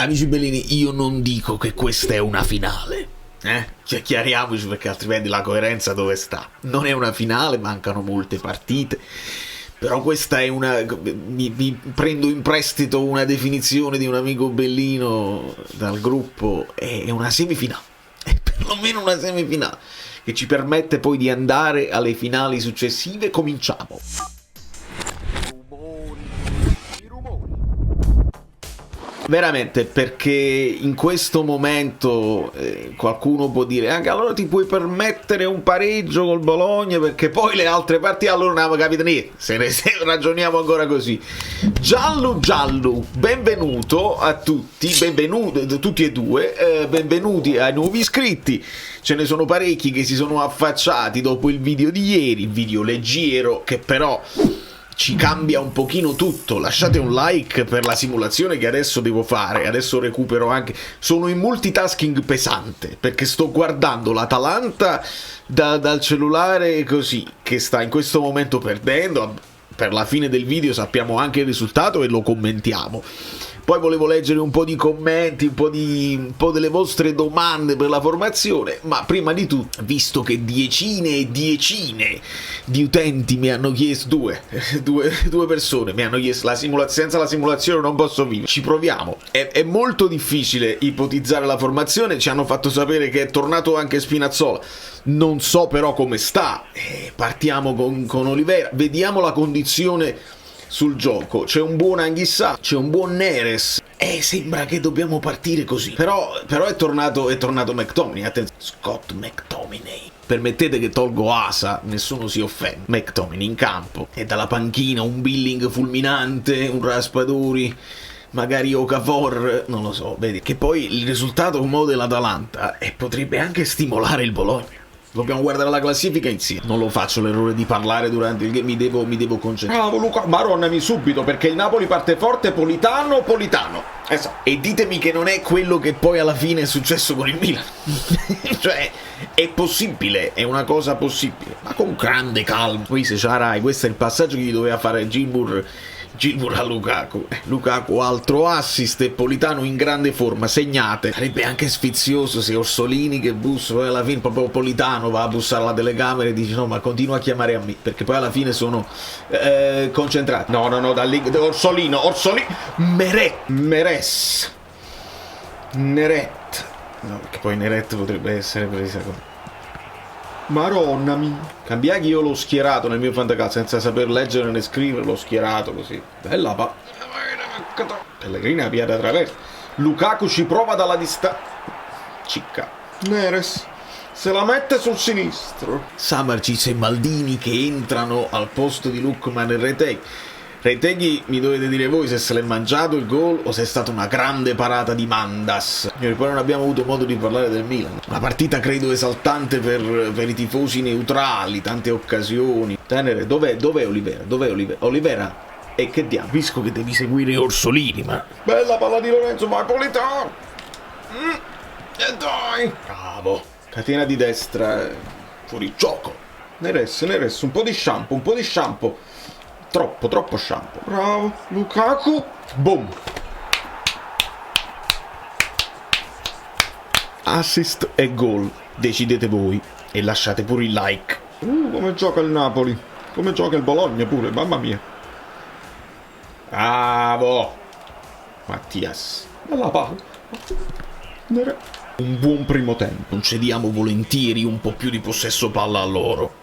Amici bellini, io non dico che questa è una finale, cioè, chiariamoci, perché altrimenti la coerenza dove sta? Non è una finale, mancano molte partite, però questa è una... mi prendo in prestito una definizione di un amico bellino dal gruppo, è una semifinale, è perlomeno una semifinale, che ci permette poi di andare alle finali successive. Cominciamo. Veramente, perché in questo momento qualcuno può dire anche allora ti puoi permettere un pareggio col Bologna perché poi le altre partite allora non avevo capito niente, se ragioniamo ancora così. Giallo, benvenuto a tutti, benvenuti tutti e due, benvenuti ai nuovi iscritti. Ce ne sono parecchi che si sono affacciati dopo il video di ieri, il video leggero che però ci cambia un pochino tutto. Lasciate un like per la simulazione che adesso devo fare. Adesso recupero anche... Sono in multitasking pesante perché sto guardando l'Atalanta dal cellulare così, che sta in questo momento perdendo. Per la fine del video sappiamo anche il risultato e lo commentiamo. Poi volevo leggere un po' di commenti, un po' delle vostre domande per la formazione, ma prima di tutto, visto che decine e decine di utenti mi hanno chiesto, due persone mi hanno chiesto la simulazione, senza la simulazione non posso vivere, ci proviamo. È molto difficile ipotizzare la formazione, ci hanno fatto sapere che è tornato anche Spinazzola, non so però come sta, partiamo con Olivera, vediamo la condizione sul gioco. C'è un buon Anghissà, c'è un buon Neres, sembra che dobbiamo partire così, però è tornato McTominay, attenzione, Scott McTominay. Permettete che tolgo Asa, nessuno si offende. McTominay in campo, e dalla panchina un Billing fulminante, un Raspadori, magari Okafor, non lo so, vedi, che poi il risultato come dell'Atalanta potrebbe anche stimolare il Bologna. Dobbiamo guardare la classifica insieme. Non lo faccio l'errore di parlare durante il game, mi devo concentrare. Bravo Luca, maronnami subito, perché il Napoli parte forte, Politano. Esatto. E ditemi che non è quello che poi alla fine è successo con il Milan. Cioè, è possibile, è una cosa possibile, ma con grande calma. Poi se c'ha Rai, questo è il passaggio che gli doveva fare Gilmour a Lukaku. Lukaku altro assist e Politano in grande forma, segnate. Sarebbe anche sfizioso se Orsolini che bussa, poi alla fine proprio Politano va a bussare alla telecamera e dice no ma continua a chiamare a me, perché poi alla fine sono concentrati. No, Orsolino, Meret, no, perché poi Neret potrebbe essere presa con... Maronnami. Cambiaghi io l'ho schierato nel mio fantacalcio senza saper leggere né scrivere, l'ho schierato così. Bella Pellegrini a piede attraverso. Lukaku ci prova dalla distanza. Cicca. Neres se la mette sul sinistro. Samarcic e Maldini che entrano al posto di Lookman e Retegui, mi dovete dire voi se l'è mangiato il gol o se è stata una grande parata di Mandas. Poi non abbiamo avuto modo di parlare del Milan. Una partita credo esaltante per i tifosi neutrali, tante occasioni. Tenere, dov'è Olivera? Olivera? E che diavolo? Capisco che devi seguire Orsolini, ma... Bella palla di Lorenzo, vai Politano! E dai! Bravo! Catena di destra, fuori gioco. Neres, un po' di shampoo. Troppo shampoo. Bravo, Lukaku. Boom. Assist e gol. Decidete voi. E lasciate pure il like. Come gioca il Napoli. Come gioca il Bologna pure, mamma mia. Bravo. Mattias. Bella palla. Un buon primo tempo. Concediamo volentieri un po' più di possesso palla a loro.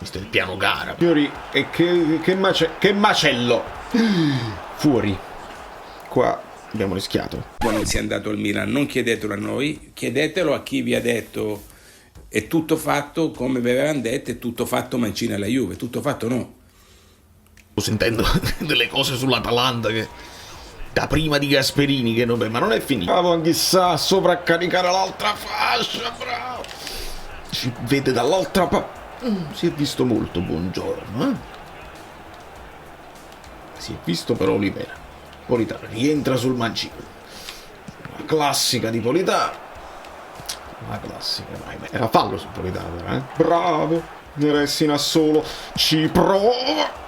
Questo è il piano gara. Signori, e che macello! Fuori. Qua abbiamo rischiato. Quando si è andato al Milan, non chiedetelo a noi, chiedetelo a chi vi ha detto è tutto fatto come vi avevano detto, è tutto fatto mancina alla Juve, tutto fatto no. Sto sentendo delle cose sull'Atalanta che da prima di Gasperini che non... ma non è finito. Bravo Anghissà, sovraccaricare l'altra fascia, bravo. Ci vede dall'altra parte. Si è visto molto, buongiorno, Si è visto però Olivera. Politano rientra sul mancino. Una classica di Politano. Una classica, vai. Era fallo su Politano, Bravo. Ressina solo, ci provo.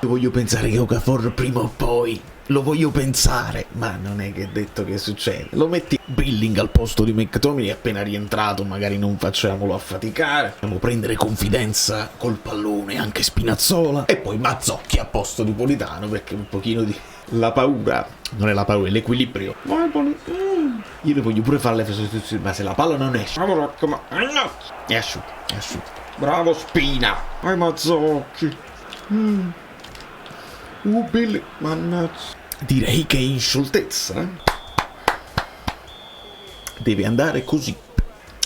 Io voglio pensare che Okafor prima o poi, lo voglio pensare, ma non è che è detto che succede. Lo metti Billing al posto di McTominay, appena rientrato magari non facciamolo affaticare, dobbiamo prendere confidenza col pallone anche Spinazzola, e poi Mazzocchi a posto di Politano, perché un pochino di... la paura, non è la paura, è l'equilibrio. Io le voglio pure fare le sostituzioni, ma se la palla non esce, è asciutto, è asciutto. Bravo Spina. Vai Mazzocchi. Billy, mannaggia. Direi che è in scioltezza. Deve andare così.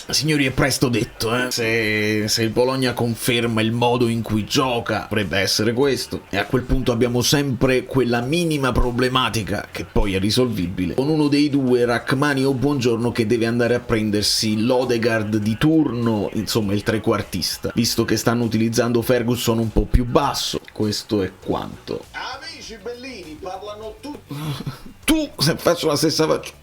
Signori, è presto detto, se il Bologna conferma il modo in cui gioca, dovrebbe essere questo, e a quel punto abbiamo sempre quella minima problematica, che poi è risolvibile, con uno dei due, Rachmani o Buongiorno, che deve andare a prendersi l'Odegaard di turno, insomma il trequartista, visto che stanno utilizzando Ferguson un po' più basso. Questo è quanto. Amici bellini, parlano tutti. Tu, se faccio la stessa faccio.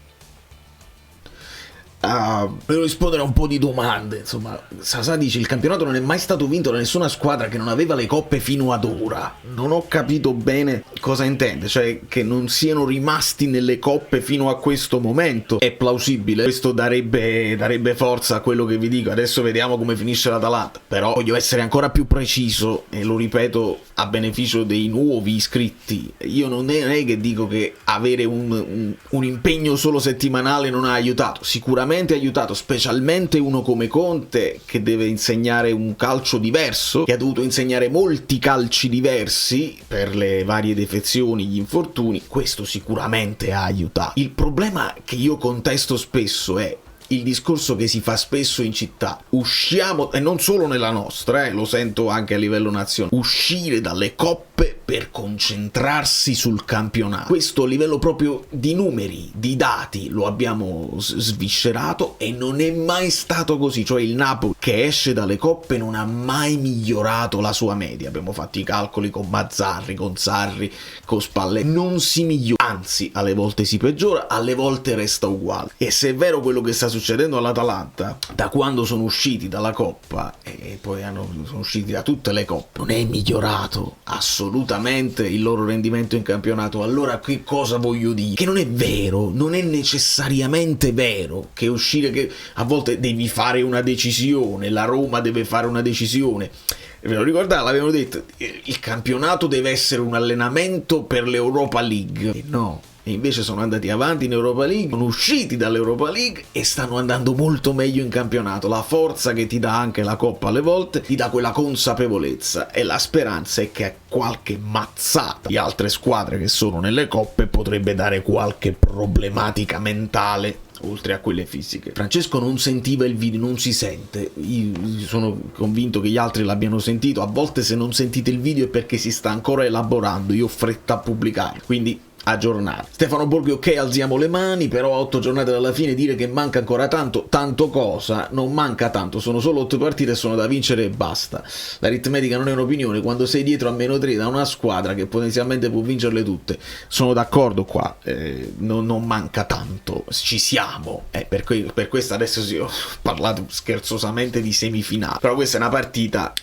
Per rispondere a un po' di domande, insomma, Sasà dice: il campionato non è mai stato vinto da nessuna squadra che non aveva le coppe fino ad ora. Non ho capito bene cosa intende, cioè che non siano rimasti nelle coppe fino a questo momento. È plausibile, questo darebbe forza a quello che vi dico. Adesso vediamo come finisce l'Atalanta, però voglio essere ancora più preciso, e lo ripeto a beneficio dei nuovi iscritti. Io non è che dico che avere un impegno solo settimanale non ha aiutato, sicuramente ha aiutato, specialmente uno come Conte, che deve insegnare un calcio diverso, che ha dovuto insegnare molti calci diversi per le varie defezioni, gli infortuni. Questo sicuramente ha aiutato. Il problema che io contesto spesso è il discorso che si fa spesso in città: usciamo, e non solo nella nostra, lo sento anche a livello nazionale, uscire dalle coppe per concentrarsi sul campionato. Questo a livello proprio di numeri, di dati, lo abbiamo sviscerato, e non è mai stato così. Cioè il Napoli che esce dalle coppe non ha mai migliorato la sua media. Abbiamo fatto i calcoli con Mazzarri, con Sarri, con Spalletti, non si migliora, anzi alle volte si peggiora, alle volte resta uguale. E se è vero quello che sta succedendo all'Atalanta, da quando sono usciti dalla Coppa, e poi sono usciti da tutte le coppe, non è migliorato assolutamente il loro rendimento in campionato. Allora che cosa voglio dire? Che non è vero, non è necessariamente vero che uscire, che a volte devi fare una decisione, la Roma deve fare una decisione. Ve lo ricordate, l'avevano detto, il campionato deve essere un allenamento per l'Europa League, e no. E invece sono andati avanti in Europa League, sono usciti dall'Europa League e stanno andando molto meglio in campionato. La forza che ti dà anche la Coppa alle volte ti dà quella consapevolezza, e la speranza è che qualche mazzata di altre squadre che sono nelle coppe potrebbe dare qualche problematica mentale, oltre a quelle fisiche. Francesco non sentiva il video, non si sente. Io sono convinto che gli altri l'abbiano sentito. A volte se non sentite il video è perché si sta ancora elaborando, io ho fretta a pubblicare, quindi aggiornare. Stefano Borghi: ok, alziamo le mani, però a 8 giornate dalla fine dire che manca ancora tanto cosa? Non manca tanto, sono solo 8 partite e sono da vincere e basta. L'aritmetica non è un'opinione, quando sei dietro a -3 da una squadra che potenzialmente può vincerle tutte. Sono d'accordo qua, non manca tanto, ci siamo, per questo adesso ho parlato scherzosamente di semifinale, però questa è una partita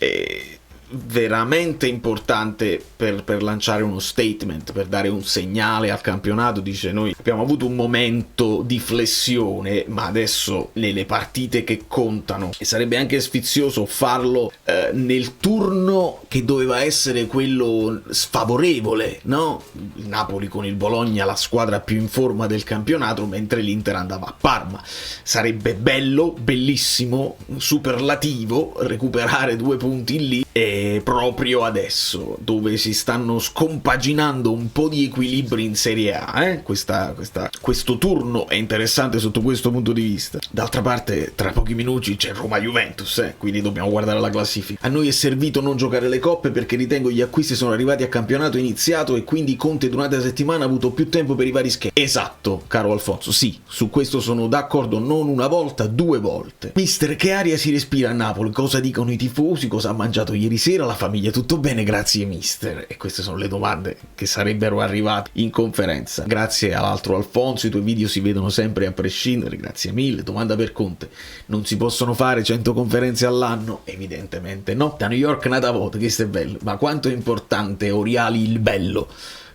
veramente importante per lanciare uno statement, per dare un segnale al campionato. Dice: noi abbiamo avuto un momento di flessione, ma adesso nelle partite che contano, e sarebbe anche sfizioso farlo nel turno che doveva essere quello sfavorevole, no? Il Napoli con il Bologna, la squadra più in forma del campionato, mentre l'Inter andava a Parma. Sarebbe bello, bellissimo, superlativo recuperare 2 punti lì, e proprio adesso, dove si stanno scompaginando un po' di equilibri in Serie A, questo turno è interessante sotto questo punto di vista. D'altra parte, tra pochi minuti c'è Roma-Juventus, quindi dobbiamo guardare la classifica. A noi è servito non giocare le coppe perché ritengo gli acquisti sono arrivati a campionato iniziato, e quindi Conte durante la settimana ha avuto più tempo per i vari schemi. Esatto, caro Alfonso, sì, su questo sono d'accordo, non una volta, 2 volte. Mister, che aria si respira a Napoli? Cosa dicono i tifosi? Cosa ha mangiato ieri sera la famiglia tutto bene, grazie mister. E queste sono le domande che sarebbero arrivate in conferenza. Grazie all'altro Alfonso, i tuoi video si vedono sempre a prescindere, grazie mille. Domanda per Conte: non si possono fare 100 conferenze all'anno? Evidentemente no. Da New York nata volta, questo è bello. Ma quanto è importante Oriali il bello?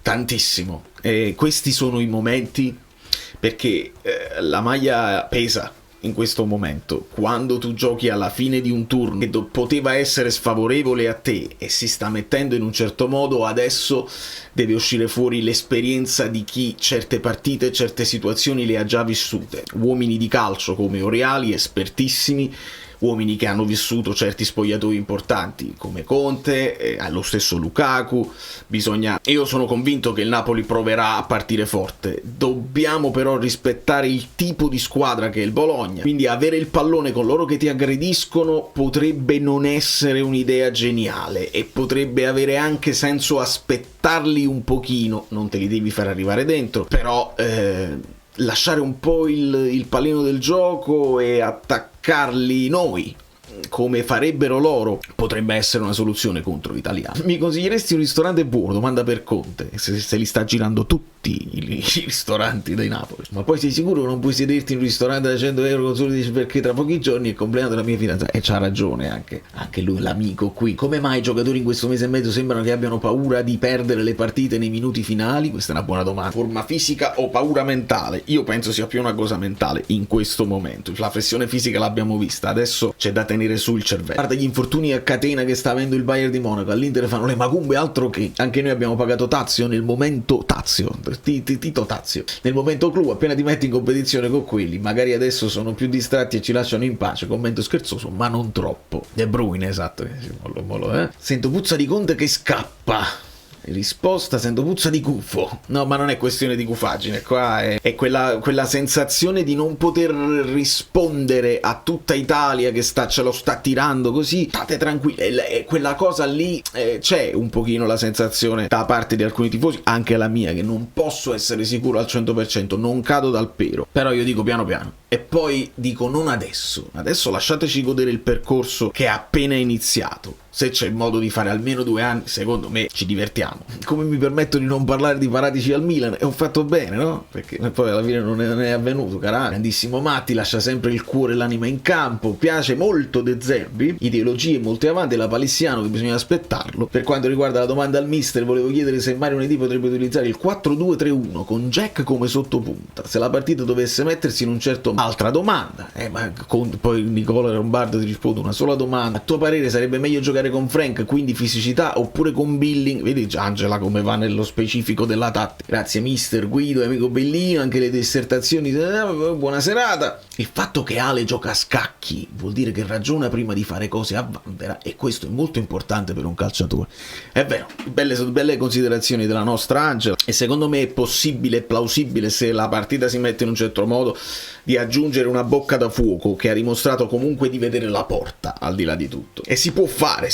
Tantissimo. E questi sono i momenti, perché la maglia pesa in questo momento. Quando tu giochi alla fine di un turno che poteva essere sfavorevole a te e si sta mettendo in un certo modo, adesso deve uscire fuori l'esperienza di chi certe partite, certe situazioni le ha già vissute. Uomini di calcio come Oriali, espertissimi, uomini che hanno vissuto certi spogliatoi importanti come Conte, lo stesso Lukaku. Io sono convinto che il Napoli proverà a partire forte. Dobbiamo però rispettare il tipo di squadra che è il Bologna, quindi avere il pallone con loro che ti aggrediscono potrebbe non essere un'idea geniale e potrebbe avere anche senso aspettarli un pochino. Non te li devi far arrivare dentro, però lasciare un po' il pallino del gioco e attaccarli noi come farebbero loro potrebbe essere una soluzione contro l'italiano. Mi consiglieresti un ristorante buono? Domanda per Conte, se li sta girando tutti i ristoranti dei Napoli. Ma poi sei sicuro che non puoi sederti in un ristorante da 100 euro con solo 10, perché tra pochi giorni è il compleanno della mia fidanzata? E c'ha ragione anche lui, l'amico qui. Come mai i giocatori in questo mese e mezzo sembrano che abbiano paura di perdere le partite nei minuti finali? Questa è una buona domanda. Forma fisica o paura mentale? Io penso sia più una cosa mentale in questo momento. La flessione fisica l'abbiamo vista, adesso c'è da tenere su il cervello. Guarda gli infortuni a catena che sta avendo il Bayern di Monaco, all'Inter fanno le macumbe, altro che. Anche noi abbiamo pagato Tazio nel momento Tito Tazio nel momento clou. Appena ti metti in competizione con quelli, magari adesso sono più distratti e ci lasciano in pace. Commento scherzoso, ma non troppo. De Bruyne, esatto. Sento puzza di Conte che scappa. Risposta: sento puzza di gufo. No, ma non è questione di gufaggine, qua è quella sensazione di non poter rispondere a tutta Italia che ce lo sta tirando così. State tranquilli, è quella cosa lì. C'è un pochino la sensazione da parte di alcuni tifosi, anche la mia, che non posso essere sicuro al 100%, non cado dal pero, però io dico piano piano. E poi dico non adesso lasciateci godere il percorso che è appena iniziato. Se c'è il modo di fare almeno 2 anni, secondo me ci divertiamo. Come mi permetto di non parlare di Paratici al Milan? E ho fatto bene, no? Perché poi alla fine non è avvenuto, carà. Grandissimo Matti, lascia sempre il cuore e l'anima in campo. Piace molto De Zerbi, ideologie molto avanti, la Palissiano che bisogna aspettarlo. Per quanto riguarda la domanda al mister, volevo chiedere se Mario Uniti potrebbe utilizzare il 4-2-3-1 con Jack come sottopunta, se la partita dovesse mettersi in un certo. Altra domanda, ma poi Nicola Lombardo ti risponde una sola domanda: a tuo parere sarebbe meglio giocare con Frank, quindi fisicità, oppure con Billing? Vedi Angela come va nello specifico della tattica. Grazie mister Guido e amico Bellino, anche le dissertazioni, buona serata. Il fatto che Ale gioca a scacchi vuol dire che ragiona prima di fare cose a vanvera, e questo è molto importante per un calciatore. È vero, belle considerazioni della nostra Angela, e secondo me è possibile e plausibile, se la partita si mette in un certo modo, di aggiungere una bocca da fuoco che ha dimostrato comunque di vedere la porta al di là di tutto. E si può fare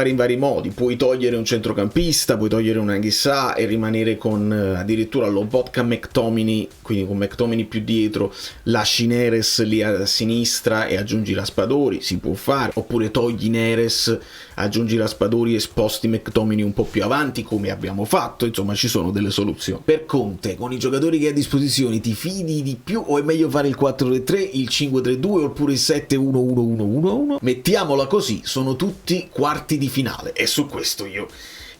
in vari modi. Puoi togliere un centrocampista, puoi togliere un Anghissà e rimanere con addirittura Lobotka McTominay, quindi con McTominay più dietro, lasci Neres lì a sinistra e aggiungi Raspadori, si può fare. Oppure togli Neres, aggiungi Raspadori e sposti McTominay un po' più avanti, come abbiamo fatto. Insomma, ci sono delle soluzioni. Per Conte, con i giocatori che hai a disposizione, ti fidi di più o è meglio fare il 4-3-3, il 5-3-2 oppure il 7-1-1-1-1-1? Mettiamola così, sono tutti quarti di finale, e su questo io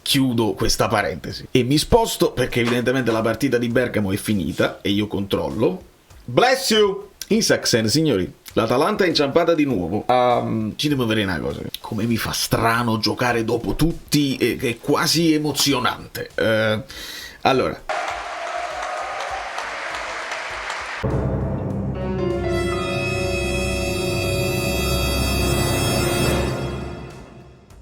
chiudo questa parentesi e mi sposto, perché evidentemente la partita di Bergamo è finita e io controllo. Bless you! In Saxen, signori, l'Atalanta è inciampata di nuovo. Ci devo vedere una cosa. Come mi fa strano giocare dopo tutti, è quasi emozionante. Allora.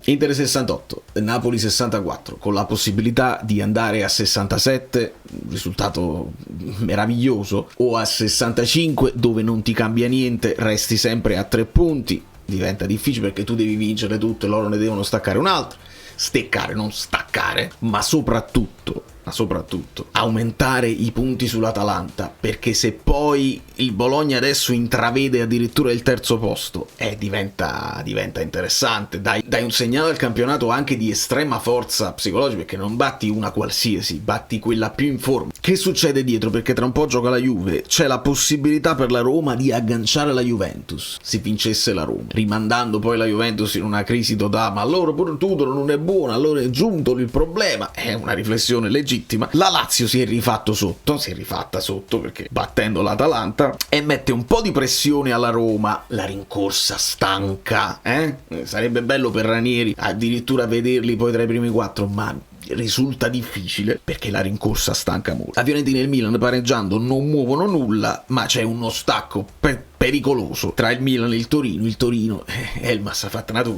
Inter 68, Napoli 64, con la possibilità di andare a 67, risultato meraviglioso, o a 65 dove non ti cambia niente, resti sempre a 3 punti, diventa difficile perché tu devi vincere tutto e loro ne devono staccare un altro, steccare, non staccare, ma soprattutto ma soprattutto aumentare i punti sull'Atalanta, perché se poi il Bologna adesso intravede addirittura il terzo posto, diventa interessante. Dai un segnale al campionato anche di estrema forza psicologica, perché non batti una qualsiasi, batti quella più in forma. Che succede dietro? Perché tra un po' gioca la Juve, c'è la possibilità per la Roma di agganciare la Juventus, se vincesse la Roma, rimandando poi la Juventus in una crisi totale. Ma allora pure Tudor non è buono, allora è giunto il problema. È una riflessione legittima. La Lazio si è rifatta sotto perché battendo l'Atalanta, e mette un po' di pressione alla Roma. La rincorsa stanca, sarebbe bello per Ranieri addirittura vederli poi tra i primi 4, ma risulta difficile perché la rincorsa stanca molto. La Fiorentina e il Milan pareggiando non muovono nulla, ma c'è uno stacco pericoloso tra il Milan e il Torino. Elmas ha fatto nato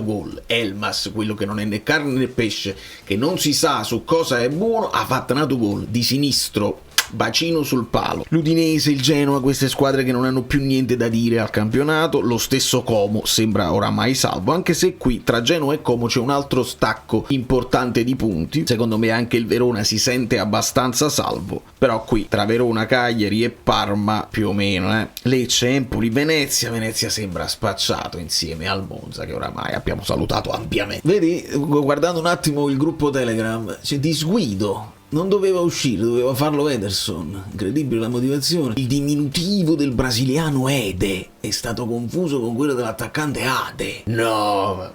gol. Elmas, quello che non è né carne né pesce, che non si sa su cosa è buono, ha fatto nato gol di sinistro, bacino sul palo. L'Udinese, il Genoa, queste squadre che non hanno più niente da dire al campionato. Lo stesso Como sembra oramai salvo, anche se qui tra Genoa e Como c'è un altro stacco importante di punti. Secondo me anche il Verona si sente abbastanza salvo, però qui tra Verona, Cagliari e Parma più o meno, Lecce, Empoli, Venezia sembra spacciato insieme al Monza, che oramai abbiamo salutato ampiamente. Vedi, guardando un attimo il gruppo Telegram, c'è disguido. Non doveva uscire, doveva farlo Ederson. Incredibile la motivazione. Il diminutivo del brasiliano Ede è stato confuso con quello dell'attaccante Ade. No,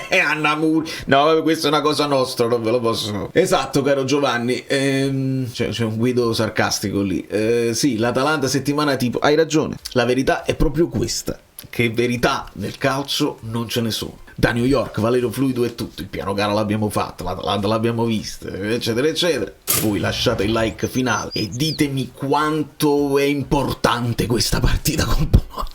Annamuri. No, questa è una cosa nostra, non ve lo posso. Esatto, caro Giovanni. C'è un guido sarcastico lì. Sì, l'Atalanta settimana tipo. Hai ragione. La verità è proprio questa. Che verità nel calcio non ce ne sono. Da New York, Valerio Fluido e tutto, il piano gara l'abbiamo fatto, l'Atalanta l'abbiamo vista, eccetera eccetera. Voi lasciate il like finale e ditemi quanto è importante questa partita col Bologna.